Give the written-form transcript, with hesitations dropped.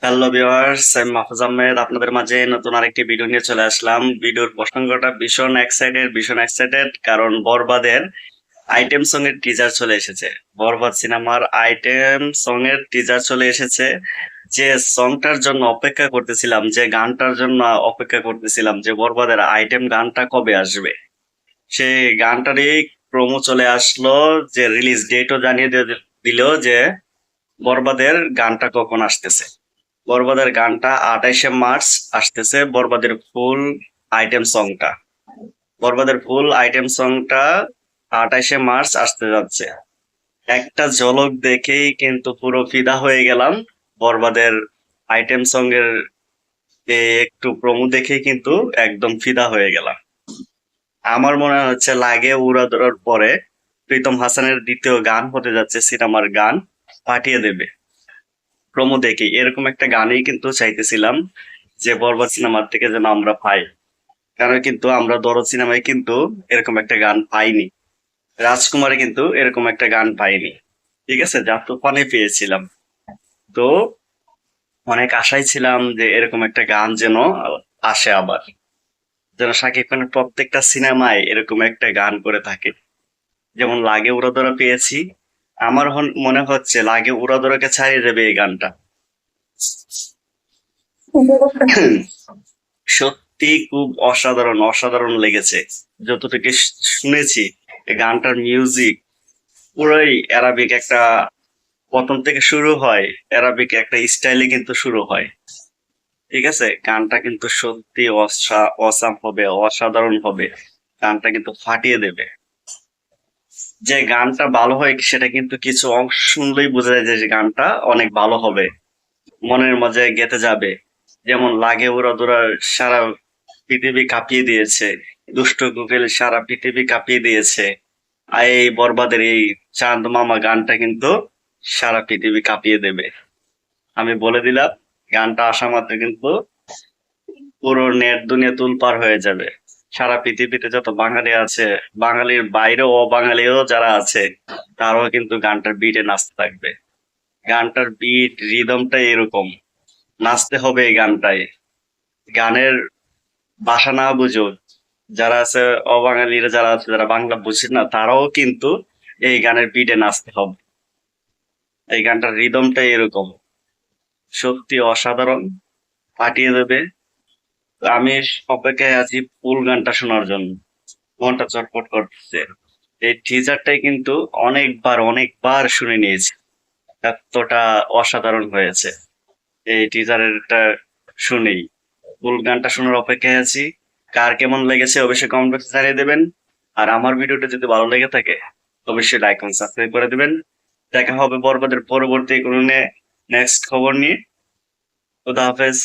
Hello viewers, আমি মাহফুজ আহমেদ আপনাদের মাঝে নতুন আরেকটি ভিডিও নিয়ে চলে আসলাম। ভিডিওর প্রসঙ্গটা ভীষণ এক্সাইটেড কারণ বরবাদের আইটেম সং এর টিজার চলে এসেছে। বরবাদ সিনেমার আইটেম সং এর টিজার চলে এসেছে। যে সংটার জন্য অপেক্ষা করতেছিলাম, যে গানটার জন্য অপেক্ষা করতেছিলাম, যে বরবাদের আইটেম গানটা কবে আসবে, সেই গানটারই প্রোমো চলে আসলো। যে রিলিজ ডেটও জানিয়ে দিল যে বরবাদের গানটা কখন আসতেছে। বরবাদের গানটা 28শে মার্চ আসতেছে। বরবাদের ফুল আইটেম সংটা 28শে মার্চ আসতে যাচ্ছে। একটা ঝলক দেখেই কিন্তু পুরো ফিদা হয়ে গেলাম। বরবাদের আইটেম সং এর একটু প্রোমো দেখেই কিন্তু একদম ফিদা হয়ে গেলাম। আমার মনে হচ্ছে লাগে উড়াধরার পরে প্রীতম হাসানের দ্বিতীয় গান হতে যাচ্ছে সিনেমার গান পাঠিয়ে দেবে। প্রোমো দেখে এরকম একটা গানই কিন্তু চাইতেছিলাম যে বরবাদ সিনেমার থেকে যেন আমরা পাই। কারণ কিন্তু আমরা দরদ সিনেমায় কিন্তু এরকম একটা গান পাইনি, রাজকুমারে কিন্তু এরকম একটা গান পাইনি। ঠিক আছে, যা তুফানে পেয়েছিলাম। তো অনেক আশায় ছিলাম যে এরকম একটা গান যেন আসে আবার, যেন শাকিব খানের প্রত্যেকটা সিনেমায় এরকম একটা গান করে থাকে। যেমন লাগে উড়াধরা পেয়েছি, আমার মনে হচ্ছে লাগে উড়াধরাকে ছাড়িয়ে দেবে এই গানটা। সত্যি খুব অসাধারণ অসাধারণ লেগেছে। যতটুকু শুনেছি, এই গানটার মিউজিক পুরোই অ্যারাবিক একটা, প্রথম থেকে শুরু হয় অ্যারাবিক একটা স্টাইলে কিন্তু শুরু হয়। ঠিক আছে, গানটা কিন্তু সত্যি অসাম হবে, অসাধারণ হবে। গানটা কিন্তু ফাটিয়ে দেবে। যে গানটা ভালো হয় সেটা কিন্তু কিছু অংশ শুনলেই বোঝা যায় যে গানটা অনেক ভালো হবে, মনের মাঝে গেঁথে যাবে। যেমন লাগে উড়াধুরা সারা পৃথিবী কাঁপিয়ে দিয়েছে, দুষ্ট কোকিল সারা পৃথিবী কাঁপিয়ে দিয়েছে। আর এই বরবাদের এই চাঁদ মামা গানটা কিন্তু সারা পৃথিবী কাঁপিয়ে দেবে। আমি বলে দিলাম, গানটা আসা মাত্র কিন্তু পুরো নেট দুনিয়া তুলপার হয়ে যাবে। সারা পৃথিবীতে যত বাঙালি আছে, বাঙালির বাইরেও অবাঙালিও যারা আছে, তারাও কিন্তু গানটার বিটে নাচতে থাকবে। গানটার বিট রিদমটাই এরকম, নাচতে হবে এই গানটায়। গানের ভাষা না বুঝো যারা আছে, অবাঙালিরা যারা আছে, যারা বাংলা বুঝে না, তারাও কিন্তু এই গানের বিটে নাচতে হবে। এই গানটার রিদমটাই এরকম, সত্যি অসাধারণ, ফাটিয়ে দেবে। তো আমি অপেক্ষায় আছি ফুল গানটা শোনার জন্য। মনটা চটপট করতেছে। এই টিজারটাই কিন্তু অনেকবার অনেকবার শুনে নিয়েছি, এতটা অসাধারণ হয়েছে এই টিজারটা শুনেই। ফুল গানটা শোনার অপেক্ষায় আছি। কার কেমন লেগেছে অবশ্যই কমেন্ট বক্সে জানিয়ে দেবেন। আর আমার ভিডিওটা যদি ভালো লেগে থাকে অবশ্যই লাইক এবং সাবস্ক্রাইব করে দিবেন। দেখা হবে বরবাদের পরবর্তী কোনো নেক্সট খবর নিয়ে। খুদা হাফেজ।